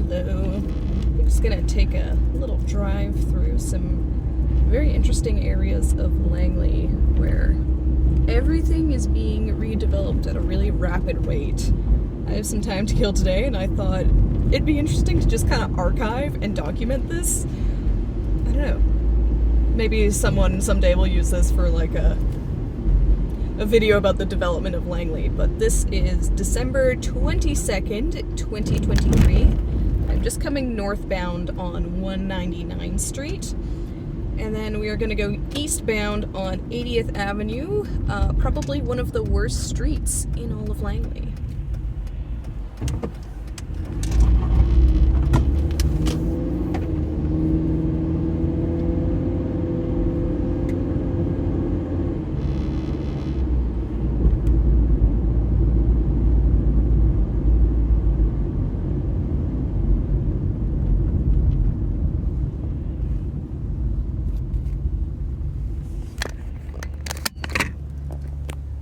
Hello. I'm just gonna take a little drive through some very interesting areas of Langley where everything is being redeveloped at a really rapid rate. I have some time to kill today and I thought it'd be interesting to just kind of archive and document this. I don't know. Maybe someone someday will use this for like a video about the development of Langley, but this is December 22nd, 2023. I'm just coming northbound on 199 Street, and then we are going to go eastbound on 80th Avenue, probably one of the worst streets in all of Langley.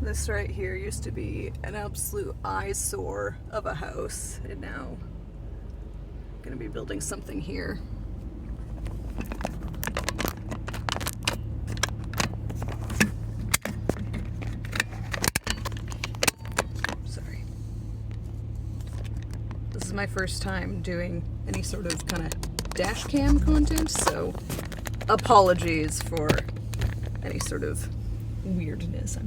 This right here used to be an absolute eyesore of a house, and now I'm gonna be building something here. Sorry. This is my first time doing any sort of kind of dash cam content, so apologies for any sort of weirdness.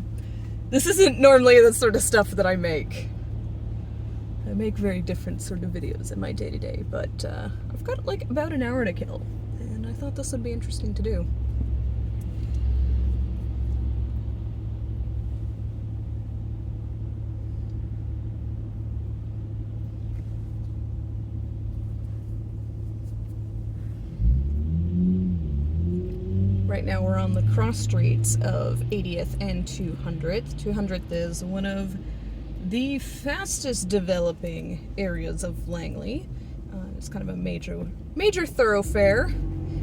This isn't normally the sort of stuff that I make. I make very different sort of videos in my day-to-day, but I've got like about an hour to kill, and I thought this would be interesting to do. Right now we're on the cross streets of 80th and 200th. 200th is one of the fastest developing areas of Langley. It's kind of a major thoroughfare.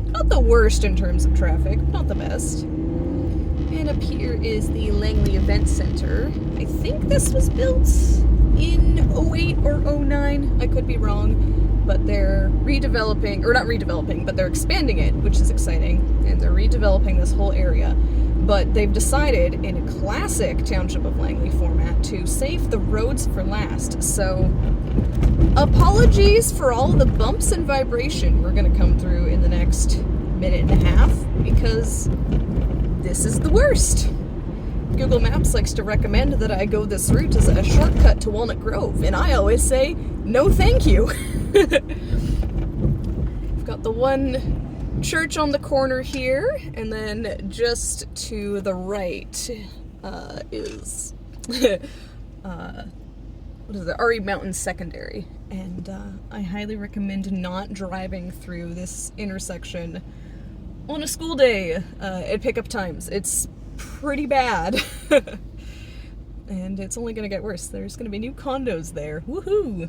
Not the worst in terms of traffic, not the best. And up here is the Langley Event Center. I think this was built in 08 or 09. I could be wrong. But they're redeveloping, or not redeveloping, but they're expanding it, which is exciting, and they're redeveloping this whole area. But they've decided, in a classic Township of Langley format, to save the roads for last. So, apologies for all the bumps and vibration we're going to come through in the next minute and a half, because this is the worst. Google Maps likes to recommend that I go this route as a shortcut to Walnut Grove, and I always say, no thank you. We've got the one church on the corner here, and then just to the right is what is it? RE Mountain Secondary, and I highly recommend not driving through this intersection on a school day at pickup times. It's pretty bad. And it's only gonna get worse. There's gonna be new condos there. Woohoo!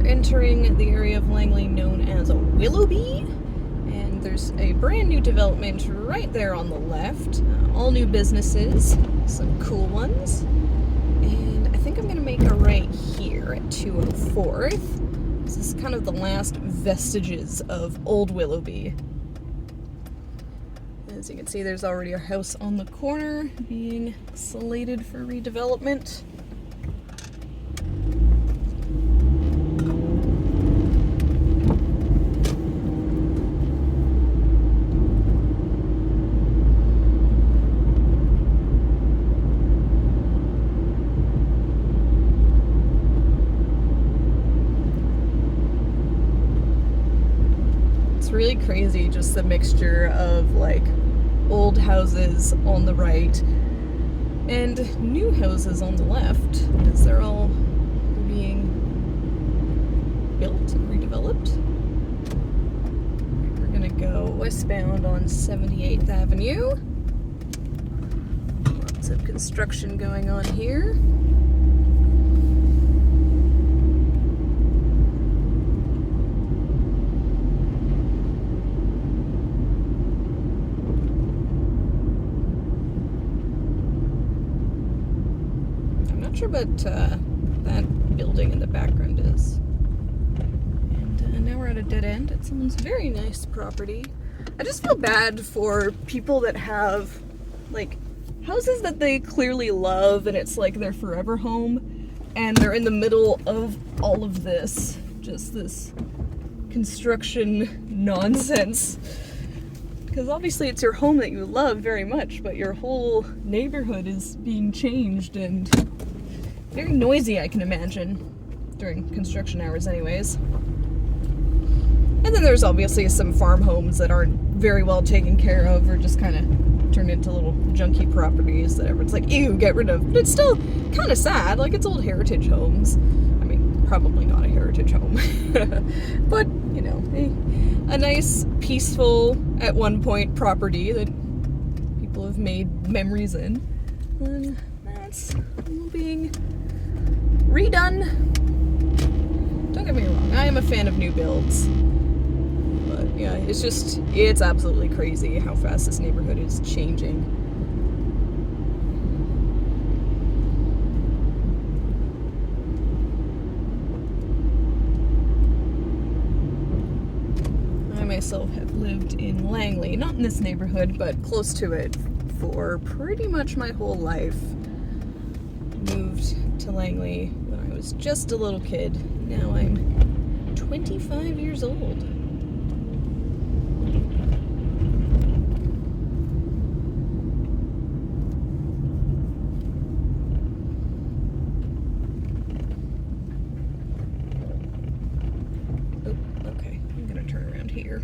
Entering the area of Langley known as Willoughby, and there's a brand new development right there on the left. All new businesses, some cool ones, and I think I'm going to make a right here at 204th. This is kind of the last vestiges of old Willoughby. As you can see, there's already a house on the corner being slated for redevelopment. Really crazy, just the mixture of like old houses on the right and new houses on the left, as they're all being built and redeveloped. We're gonna go westbound on 78th Avenue. Lots of construction going on here. Sure, but that building in the background is. And now we're at a dead end at someone's very nice property. I just feel bad for people that have, like, houses that they clearly love and it's like their forever home, and they're in the middle of all of this, just this construction nonsense. Because obviously it's your home that you love very much, but your whole neighborhood is being changed and very noisy, I can imagine, during construction hours anyways. And then there's obviously some farm homes that aren't very well taken care of or just kind of turned into little junky properties that everyone's like, ew, get rid of. But it's still kind of sad, like it's old heritage homes. I mean, probably not a heritage home. But, you know, a nice, peaceful, at one point, property that people have made memories in. And that's being redone. Don't get me wrong, I am a fan of new builds. But yeah, it's absolutely crazy how fast this neighborhood is changing. I myself have lived in Langley, not in this neighborhood, but close to it, for pretty much my whole life. Moved to Langley when I was just a little kid. Now I'm 25 years old. Oh, okay. I'm gonna turn around here.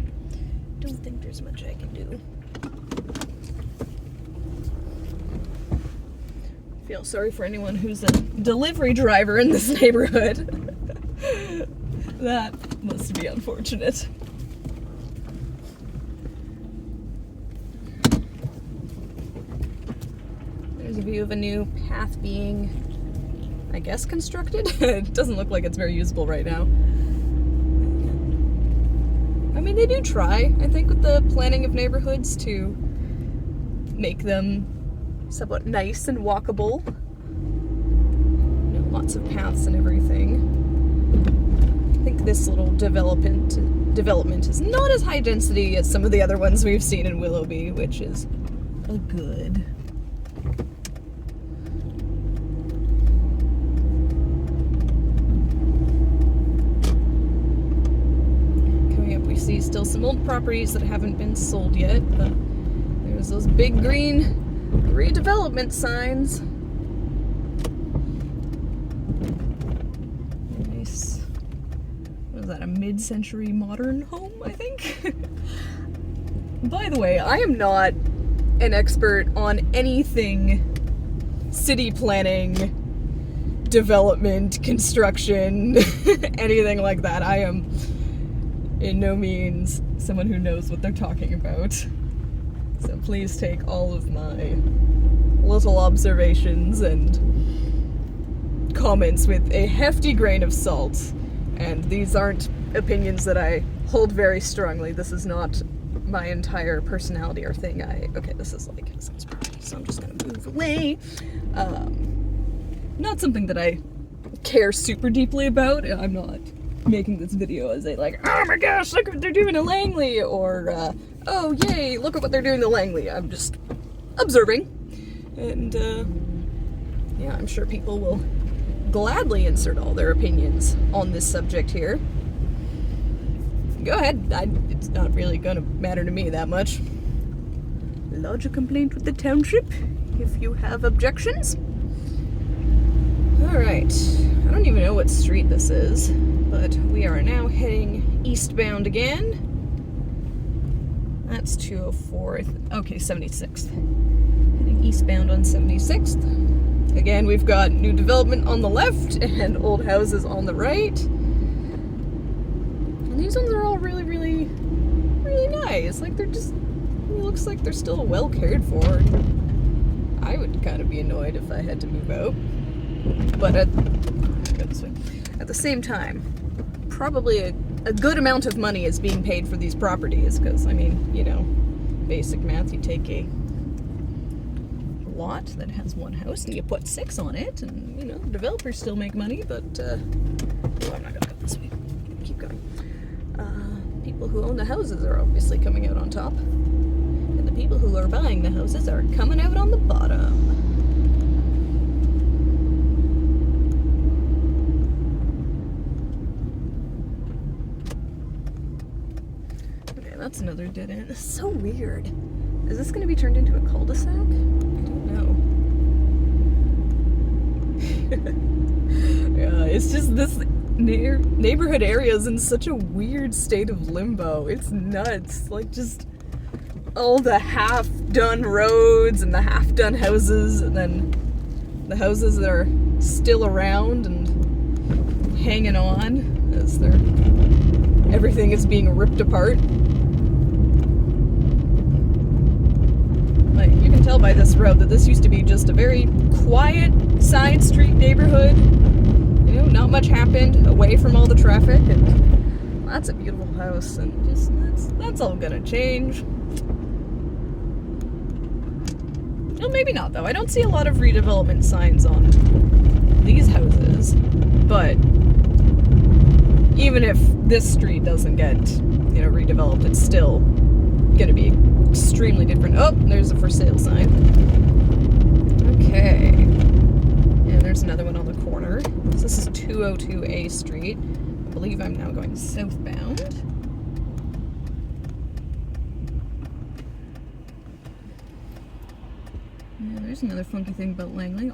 Don't think there's much I can do. Feel sorry for anyone who's a delivery driver in this neighborhood. That must be unfortunate. There's a view of a new path being, I guess, constructed. It doesn't look like it's very usable right now. I mean, they do try, I think, with the planning of neighborhoods to make them somewhat nice and walkable. You know, lots of paths and everything. I think this little development is not as high density as some of the other ones we've seen in Willoughby, which is a good. Coming up, we see still some old properties that haven't been sold yet, but there's those big green redevelopment signs. Nice. What is that, a mid-century modern home, I think? By the way, I am not an expert on anything city planning, development, construction, anything like that. I am in no means someone who knows what they're talking about. So please take all of my little observations and comments with a hefty grain of salt. And these aren't opinions that I hold very strongly. This is not my entire personality or thing. Okay, this is like someone's property, so I'm just gonna move away. Not something that I care super deeply about. I'm not making this video as a like, oh my gosh, look what they're doing to Langley, or oh yay, look at what they're doing to Langley. I'm just observing, and yeah, I'm sure people will gladly insert all their opinions on this subject here. Go ahead, it's not really gonna matter to me that much. Lodge a complaint with the township if you have objections. Alright, I don't even know what street this is, but we are now heading eastbound again. That's 204th, okay, 76th. Heading eastbound on 76th. Again, we've got new development on the left and old houses on the right. And these ones are all really, really, really nice. Like, they're just, it looks like they're still well cared for. I would kind of be annoyed if I had to move out. But at the same time, probably a good amount of money is being paid for these properties, because, I mean, you know, basic math, you take a lot that has one house and you put 6 on it, and, you know, developers still make money, but, oh, I'm not gonna go this way. Keep going. People who own the houses are obviously coming out on top, and the people who are buying the houses are coming out on the bottom. That's another dead end. This is so weird. Is this going to be turned into a cul-de-sac? I don't know. Yeah, it's just this neighborhood area is in such a weird state of limbo. It's nuts. Like, just all the half-done roads and the half-done houses, and then the houses that are still around and hanging on as everything is being ripped apart. Like, you can tell by this road that this used to be just a very quiet side street neighborhood. You know, not much happened, away from all the traffic, and that's a beautiful house, and just that's all gonna change. Well, maybe not, though. I don't see a lot of redevelopment signs on these houses, but even if this street doesn't get, you know, redeveloped, it's still gonna be extremely different. Oh, there's a for sale sign. Okay. And there's another one on the corner. So this is 202A Street. I believe I'm now going southbound. Yeah, there's another funky thing about Langley.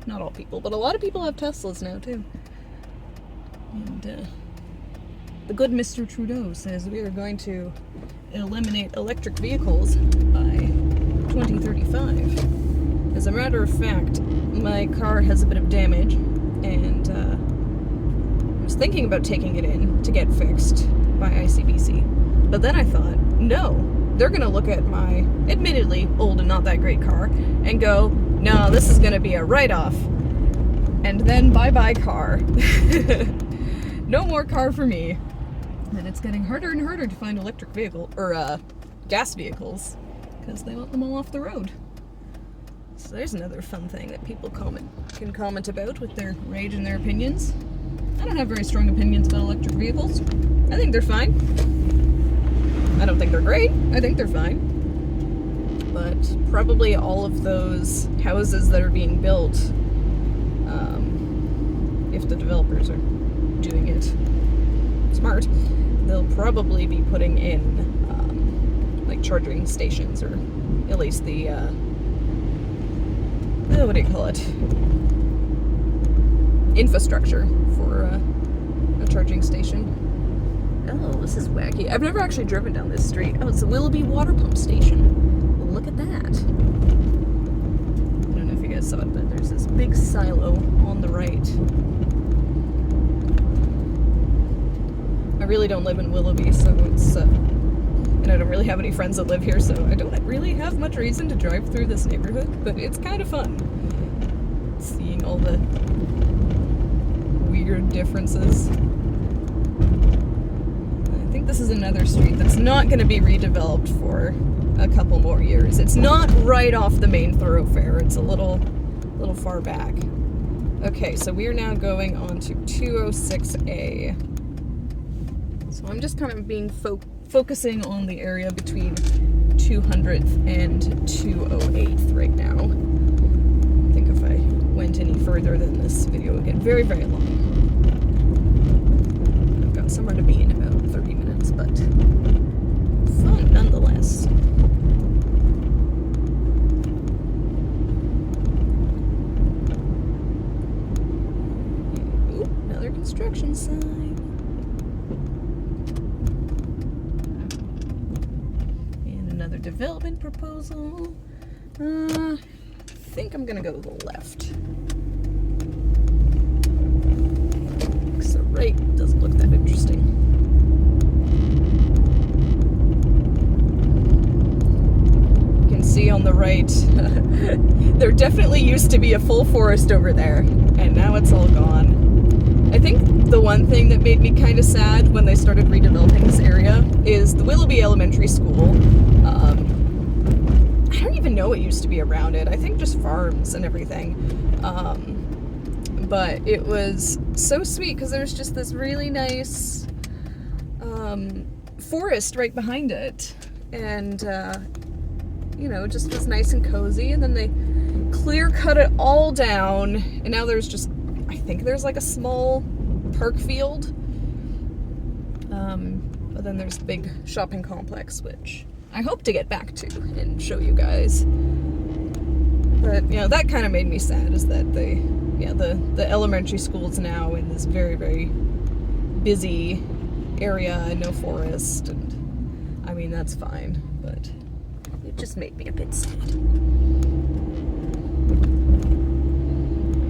Not all people, but a lot of people have Teslas now too. And the good Mr. Trudeau says we are going to eliminate electric vehicles by 2035. As a matter of fact, my car has a bit of damage, and I was thinking about taking it in to get fixed by ICBC. But then I thought, no, they're going to look at my admittedly old and not that great car and go, no, this is going to be a write-off. And then bye-bye car. No more car for me. And it's getting harder and harder to find electric gas vehicles, because they want them all off the road. So there's another fun thing that people can comment about with their rage and their opinions. I don't have very strong opinions about electric vehicles. I think they're fine. I don't think they're great. I think they're fine. But probably all of those houses that are being built, if the developers are doing it smart, they'll probably be putting in like charging stations, or at least the what do you call it, infrastructure for a charging station. Oh, this is wacky. I've never actually driven down this street. Oh, it's the Willoughby water pump station. Well, look at that. I don't know if you guys saw it, but there's this big silo on the right. I really don't live in Willoughby, so it's, and I don't really have any friends that live here, so I don't really have much reason to drive through this neighborhood, but it's kind of fun seeing all the weird differences. I think this is another street that's not going to be redeveloped for a couple more years. It's not right off the main thoroughfare. It's a little far back. Okay, so we are now going on to 206A. So I'm just kind of being focusing on the area between 200th and 208th right now. I think if I went any further than this video would get very, very long. I've got somewhere to be in about 30 minutes, but fun nonetheless. Ooh, another construction sign. Another development proposal. I think I'm gonna go to the left. Because the right doesn't look that interesting. You can see on the right, there definitely used to be a full forest over there, and now it's all gone. I think the one thing that made me kind of sad when they started redeveloping this area is the Willoughby Elementary School. I don't even know what used to be around it. I think just farms and everything. But it was so sweet because there's just this really nice forest right behind it. And, you know, just was nice and cozy. And then they clear cut it all down. And now there's just, I think there's like a small park field. But then there's a big shopping complex, which I hope to get back to and show you guys. But, you know, that kind of made me sad, is that the elementary school's now in this very, very busy area and no forest. And, I mean, that's fine, but it just made me a bit sad.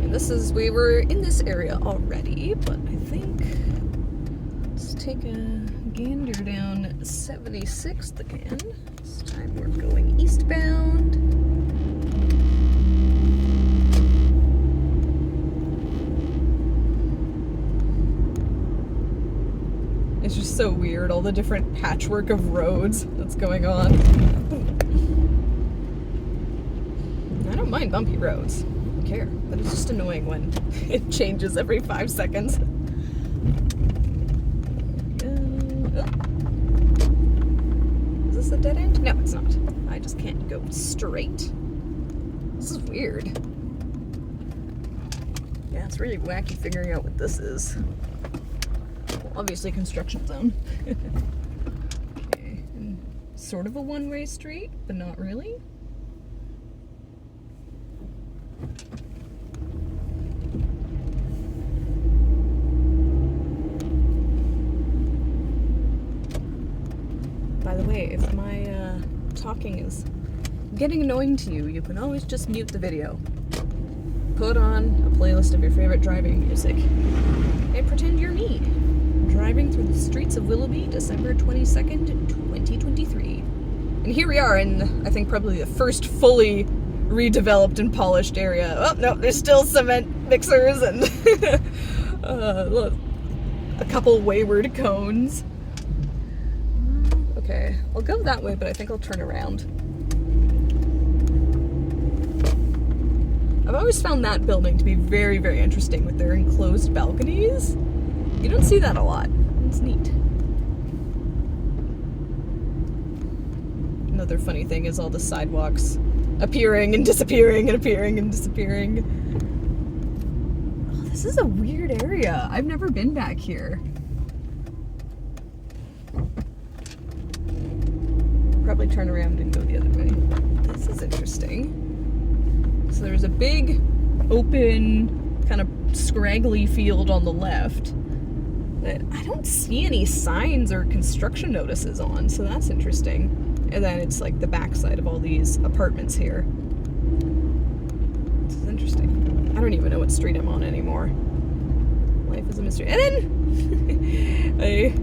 And we were in this area already, but I think, let's take a gander down 76th again. This time we're going eastbound. It's just so weird, all the different patchwork of roads that's going on. I don't mind bumpy roads. I don't care, but it's just annoying when it changes every 5 seconds. Is this a dead end? No, it's not. I just can't go straight. This is weird. Yeah, it's really wacky figuring out what this is. Well, obviously construction zone. Okay, and sort of a one-way street, but not really. By the way, if my talking is getting annoying to you, you can always just mute the video. Put on a playlist of your favorite driving music and pretend you're me, driving through the streets of Willoughby, December 22nd, 2023. And here we are in, I think, probably the first fully redeveloped and polished area. Oh, no, there's still cement mixers and a couple wayward cones. Okay, I'll go that way, but I think I'll turn around. I've always found that building to be very, very interesting with their enclosed balconies. You don't see that a lot. It's neat. Another funny thing is all the sidewalks appearing and disappearing and appearing and disappearing. Oh, this is a weird area. I've never been back here. Probably turn around and go the other way. This is interesting. So there's a big, open, kind of scraggly field on the left that I don't see any signs or construction notices on, so that's interesting. And then it's like the backside of all these apartments here. This is interesting. I don't even know what street I'm on anymore. Life is a mystery. And then a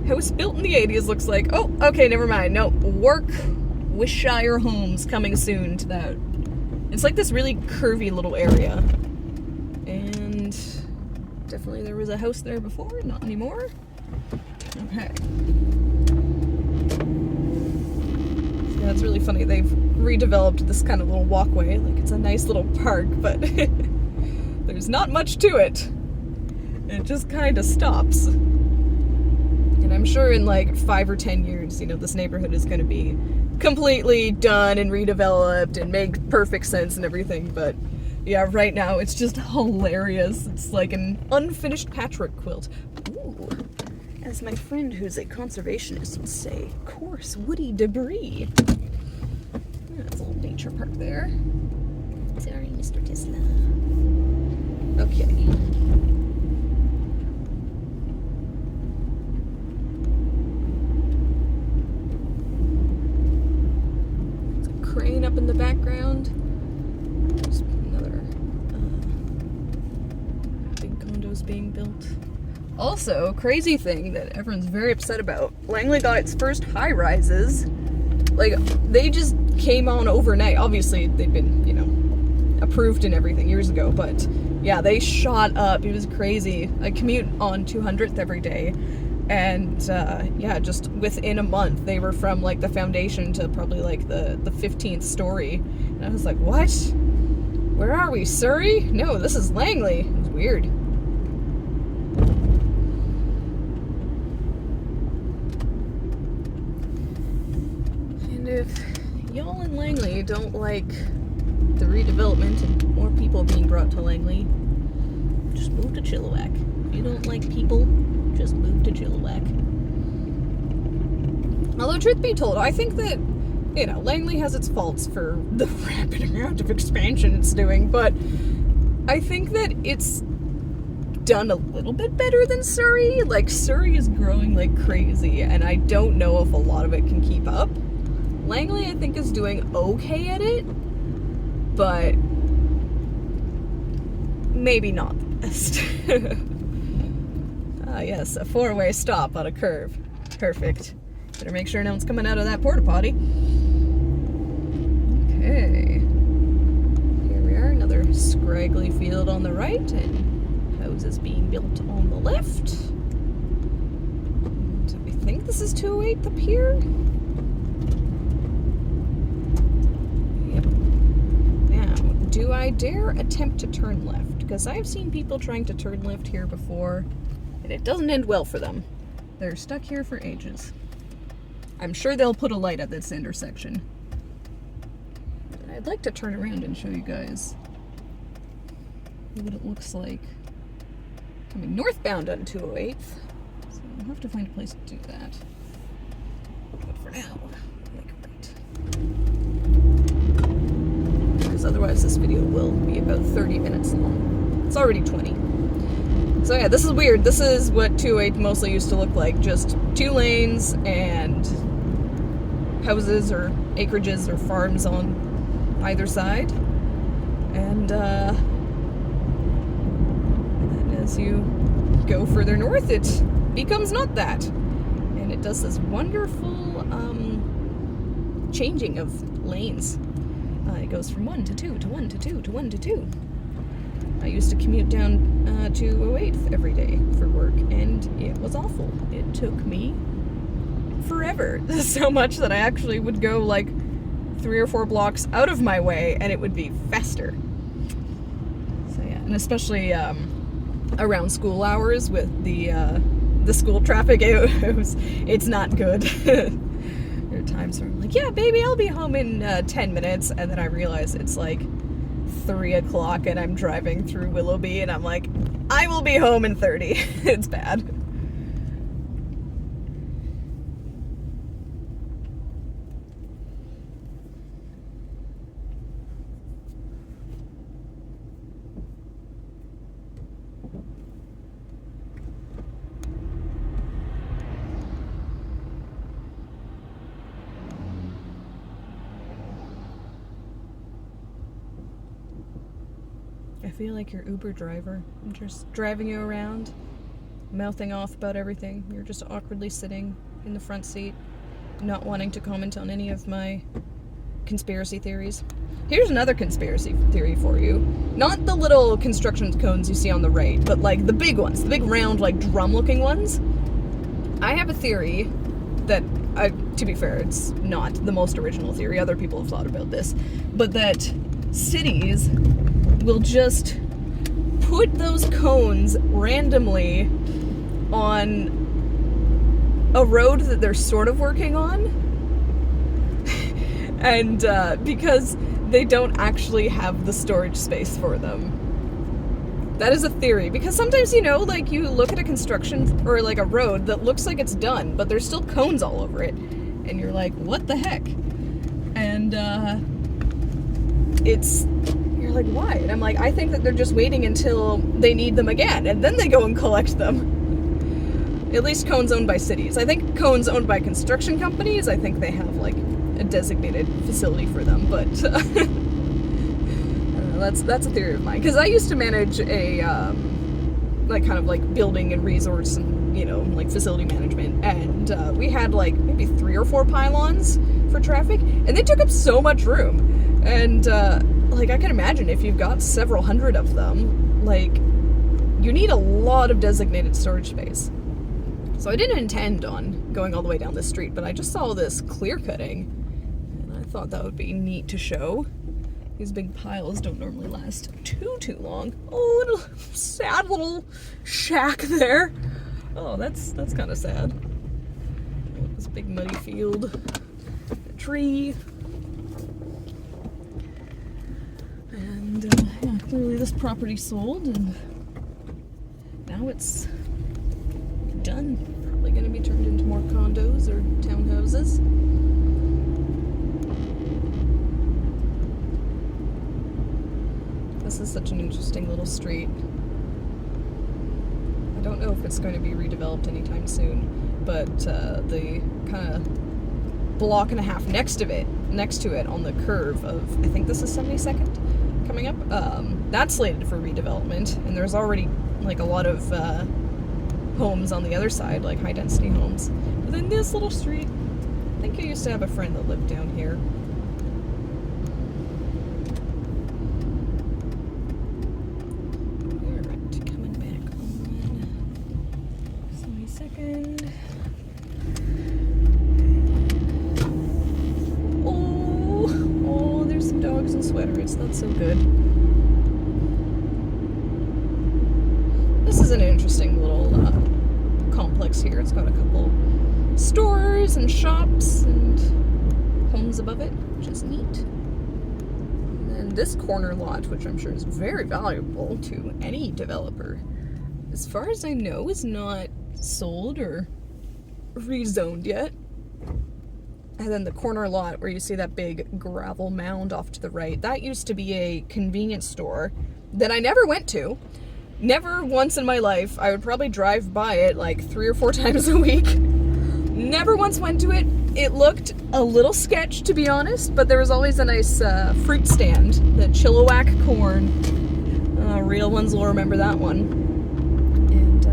house built in the 80s looks like, oh, okay, never mind. No, Warwickshire Homes coming soon to that. It's like this really curvy little area. And definitely there was a house there before, not anymore. Okay. Yeah, it's really funny. They've redeveloped this kind of little walkway. Like, it's a nice little park, but there's not much to it. It just kind of stops. And I'm sure in like 5 or 10 years, you know, this neighborhood is going to be completely done and redeveloped and make perfect sense and everything. But yeah, right now it's just hilarious. It's like an unfinished patchwork quilt. Ooh, as my friend who's a conservationist would say, coarse woody debris. Yeah, it's a little nature park there. Sorry, Mr. Tesla. Okay. Crane up in the back being built. Also, crazy thing that everyone's very upset about, Langley got its first high-rises. Like, they just came on overnight. Obviously, they've been, you know, approved and everything years ago, but yeah, they shot up. It was crazy. I commute on 200th every day, and yeah, just within a month, they were from, like, the foundation to probably, like, the 15th story. And I was like, what? Where are we? Surrey? No, this is Langley. It was weird. And if y'all in Langley don't like the redevelopment and more people being brought to Langley, just move to Chilliwack. If you don't like people, just move to Chilliwack. Although, truth be told, I think that, you know, Langley has its faults for the rapid amount of expansion it's doing, but I think that it's done a little bit better than Surrey. Like, Surrey is growing like crazy, and I don't know if a lot of it can keep up. Langley, I think, is doing okay at it, but maybe not the best. Ah, yes, a four-way stop on a curve. Perfect. Better make sure no one's coming out of that porta potty. Okay. Here we are, another scraggly field on the right, and houses being built on the left. And I think this is 208 up here. Yep. Now, do I dare attempt to turn left? Because I've seen people trying to turn left here before, and it doesn't end well for them. They're stuck here for ages. I'm sure they'll put a light at this intersection. I'd like to turn around and show you guys what it looks like coming northbound on 208th. So I'll have to find a place to do that. But for now, like right. Because otherwise this video will be about 30 minutes long. It's already 20. So yeah, this is weird. This is what 208 mostly used to look like. Just 2 lanes and houses or acreages or farms on either side. And then as you go further north, it becomes not that. And it does this wonderful changing of lanes. It goes from 1 to 2 to 1 to 2 to 1 to 2. I used to commute down to 208th every day for work, and it was awful. It took me forever. So much that I actually would go like 3 or 4 blocks out of my way, and it would be faster. So yeah, and especially around school hours with the school traffic, it's not good. There are times where I'm like, yeah, baby, I'll be home in 10 minutes, and then I realize it's like 3 o'clock and I'm driving through Willoughby, and I'm like, I will be home in 30. It's bad. I feel like your Uber driver. I'm just driving you around, mouthing off about everything. You're just awkwardly sitting in the front seat, not wanting to comment on any of my conspiracy theories. Here's another conspiracy theory for you. Not the little construction cones you see on the right, but like the big ones, the big round, like drum-looking ones. I have a theory that, to be fair, it's not the most original theory. Other people have thought about this, but that cities will just put those cones randomly on a road that they're sort of working on, and because they don't actually have the storage space for them. That is a theory, because sometimes, you know, like you look at a construction or like a road that looks like it's done, but there's still cones all over it, and you're like, what the heck? And you're like, why? And I'm like, I think that they're just waiting until they need them again, and then they go and collect them. At least cones owned by cities. I think cones owned by construction companies, I think they have like a designated facility for them, but I don't know, that's a theory of mine. Because I used to manage a like kind of like building and resource and, you know, like facility management, and we had like maybe 3 or 4 pylons for traffic, and they took up so much room. And like I can imagine if you've got several hundred of them, like you need a lot of designated storage space. So I didn't intend on going all the way down this street, but I just saw this clear cutting, and I thought that would be neat to show. These big piles don't normally last too long. Oh, little sad little shack there. Oh, that's kind of sad. Oh, this big muddy field, a tree, and yeah, clearly this property sold, and now it's done. Probably going to be turned into more condos or townhouses. This is such an interesting little street. I don't know if it's going to be redeveloped anytime soon, but the kind of block and a half next to it on the curve of, I think this is 72nd coming up, that's slated for redevelopment, and there's already like a lot of homes on the other side, like high density homes. But then this little street, I think I used to have a friend that lived down here. Sweaters, that's so good. This is an interesting little complex here. It's got a couple stores and shops and homes above it, which is neat. And this corner lot, which I'm sure is very valuable to any developer, as far as I know, is not sold or rezoned yet. And then the corner lot where you see that big gravel mound off to the right, that used to be a convenience store that I never went to. Never once in my life. I would probably drive by it like 3 or 4 times a week. Never once went to it. It looked a little sketch, to be honest, but there was always a nice fruit stand. The Chilliwack corn. Real ones will remember that one. And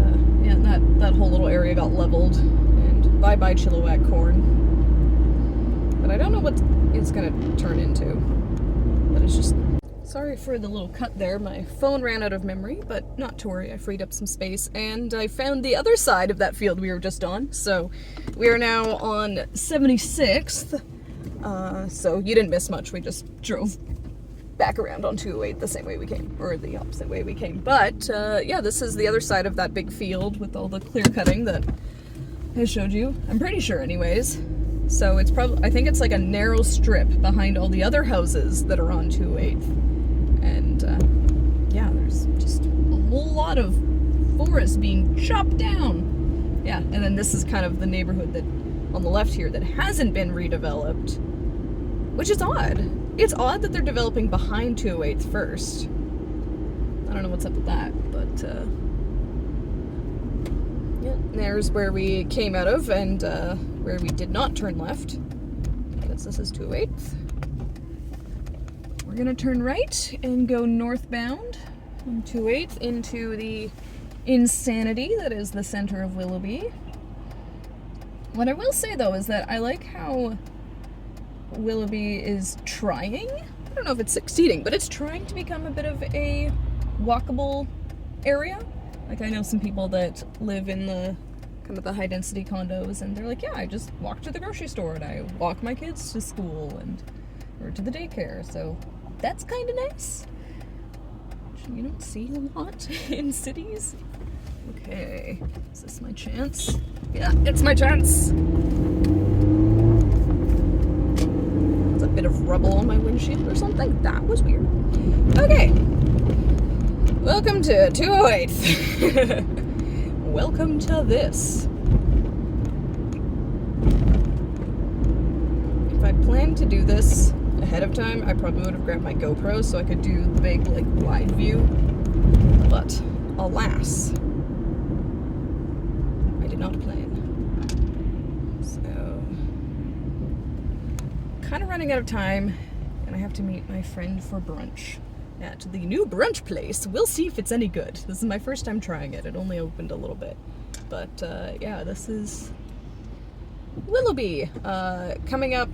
yeah, that whole little area got leveled. And bye-bye Chilliwack corn. But I don't know what it's gonna turn into. But it's just... Sorry for the little cut there. My phone ran out of memory, but not to worry, I freed up some space. And I found the other side of that field we were just on. So we are now on 76th. So you didn't miss much. We just drove back around on 208 the same way we came, or the opposite way we came. But yeah, this is the other side of that big field with all the clear cutting that I showed you. I'm pretty sure anyways. So it's probably, I think it's like a narrow strip behind all the other houses that are on 208. And yeah, there's just a whole lot of forest being chopped down. Yeah, and then this is kind of the neighborhood that on the left here that hasn't been redeveloped, which is odd. It's odd that they're developing behind 208 first. I don't know what's up with that, but yeah, there's where we came out of, and where we did not turn left. I guess this is 208. We're gonna turn right and go northbound on 208 into the insanity that is the center of Willoughby. What I will say though is that I like how Willoughby is trying, I don't know if it's succeeding, but it's trying to become a bit of a walkable area. Like I know some people that live in the kind of the high density condos, and they're like, yeah, I just walk to the grocery store and I walk my kids to school and or to the daycare, so that's kind of nice. Which you don't see a lot in cities. Okay, is this my chance? Yeah, it's my chance. There's a bit of rubble on my windshield or something. That was weird. Okay. Welcome to 208. Welcome to this. If I'd planned to do this ahead of time, I probably would have grabbed my GoPro so I could do the big, like, wide view. But, alas, I did not plan. So, kind of running out of time, and I have to meet my friend for brunch. at the new brunch place. We'll see if it's any good. This is my first time trying it. It only opened a little bit. But yeah, this is Willoughby. Coming up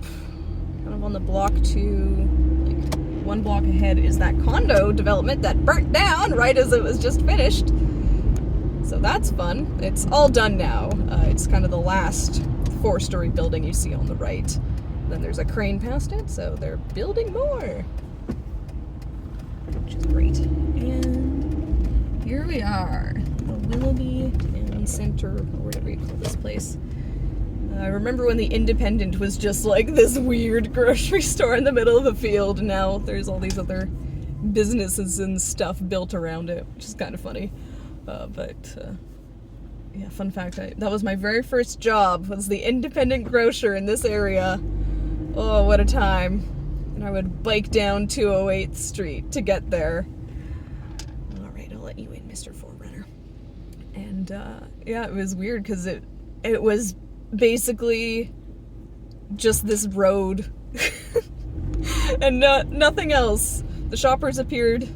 kind of on the block to, like, one block ahead is that condo development that burnt down right as it was just finished. So that's fun. It's all done now. It's kind of the last 4-story building you see on the right. Then there's a crane past it, so they're building more. Which is great. And here we are, the Willoughby Town Center, or whatever you call this place. I remember when the Independent was just like this weird grocery store in the middle of the field, and now there's all these other businesses and stuff built around it, which is kind of funny. Yeah, fun fact, that was my very first job, was the independent grocer in this area. Oh, what a time. And I would bike down 208th Street to get there. Alright, I'll let you in, Mr. Forerunner. And, yeah, it was weird, because it was basically just this road. And nothing else. The Shoppers appeared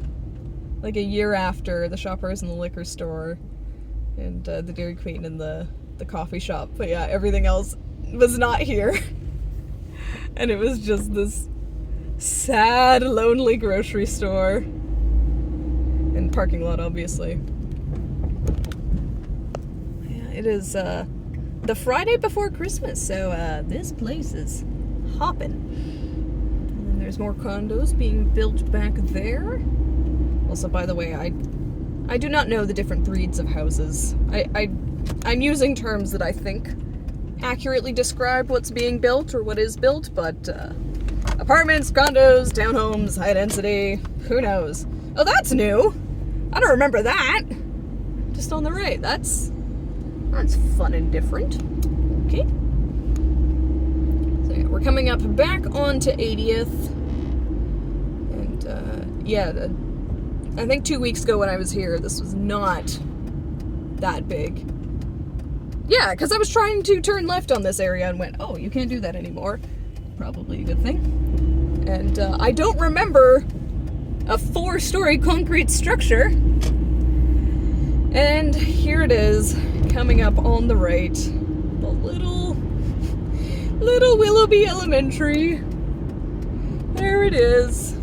like a year after, the Shoppers and the liquor store, and the Dairy Queen and the coffee shop. But yeah, everything else was not here. And it was just this sad, lonely grocery store. And parking lot, obviously. Yeah, it is the Friday before Christmas, so this place is hopping. And then there's more condos being built back there. Also, by the way, I do not know the different breeds of houses. I'm using terms that I think accurately describe what's being built or what is built, but apartments, condos, townhomes, high density, who knows? Oh, that's new! I don't remember that! Just on the right, that's fun and different. Okay. So yeah, we're coming up back onto 80th, and yeah, I think 2 weeks ago when I was here, this was not that big. Yeah, because I was trying to turn left on this area and went, oh, you can't do that anymore. Probably a good thing. And I don't remember a 4-story concrete structure. And here it is, coming up on the right. The little Willoughby Elementary. There it is.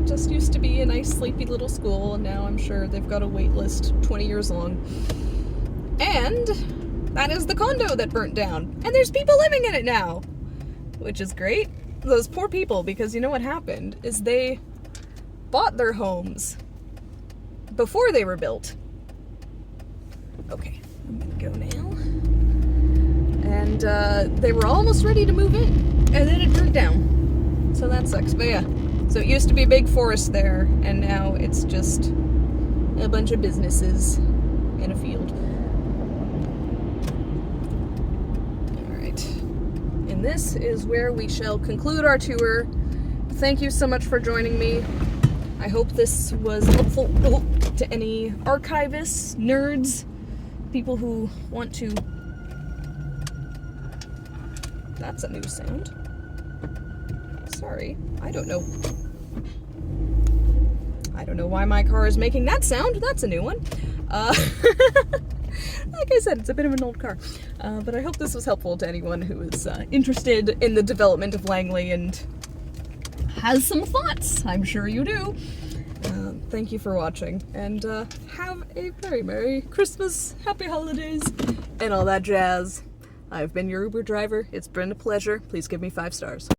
Just used to be a nice sleepy little school, and now I'm sure they've got a wait list 20 years long. And that is the condo that burnt down. And there's people living in it now, which is great. Those poor people, because you know what happened is they bought their homes before they were built. Okay, I'm gonna go now. And they were almost ready to move in, and then it burnt down. So that sucks, but yeah. So it used to be a big forest there, and now it's just a bunch of businesses in a field. Alright. And this is where we shall conclude our tour. Thank you so much for joining me. I hope this was helpful to any archivists, nerds, people who want to... That's a new sound. Sorry, I don't know why my car is making that sound. That's a new one. Like I said, it's a bit of an old car. But I hope this was helpful to anyone who is interested in the development of Langley and has some thoughts. I'm sure you do. Thank you for watching, and have a very Merry Christmas, Happy Holidays, and all that jazz. I've been your Uber driver. It's been a pleasure. Please give me 5 stars.